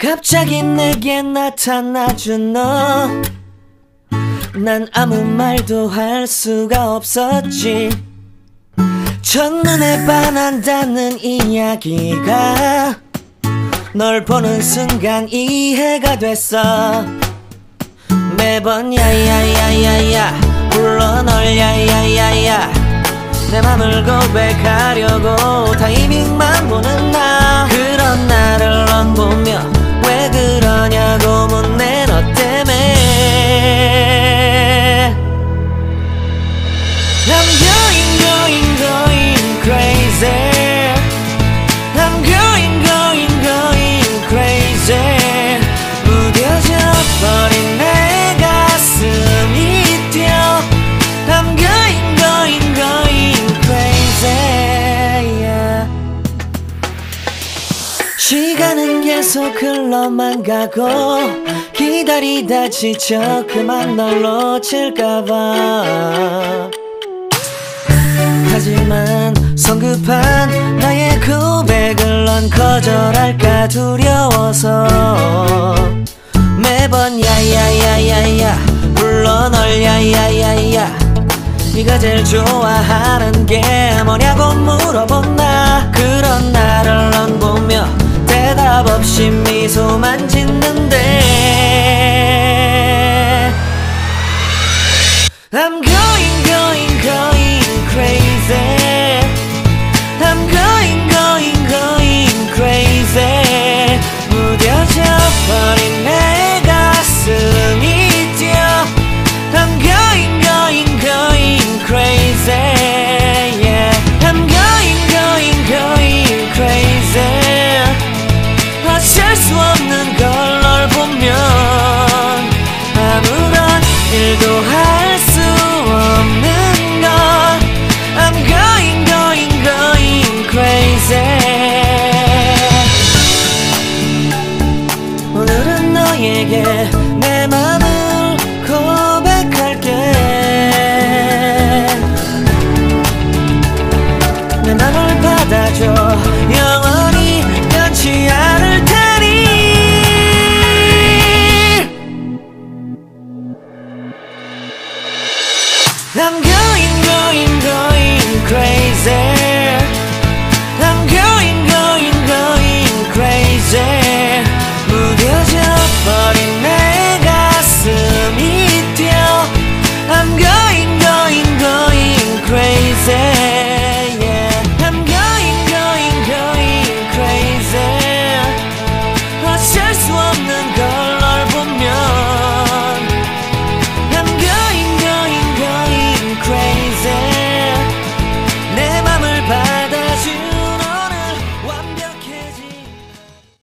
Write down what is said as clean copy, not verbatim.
갑자기 내게 나타나준 너, 난 아무 말도 할 수가 없었지. 첫눈에 반한다는 이야기가 널 보는 순간 이해가 됐어. 매번 야야야야야 불러 널 야야야야, 내 맘을 고백하려고 타이밍만 보는 나. 그런 나를 넌 보며 왜 그러냐고 묻네. 너 때문에 I'm going crazy. I'm going crazy. 무뎌져 버린 내 가슴이 뛰어. I'm going crazy, yeah. 시간은 계속 흘러만 가고 기다리다 지쳐 그만 널 놓칠까봐. 하지만 성급한 나의 고백을 넌 거절할까 두려워서 매번 야야야야야 불러 널 야야야야. 네가 제일 좋아하는 게 뭐냐고 물어본 나.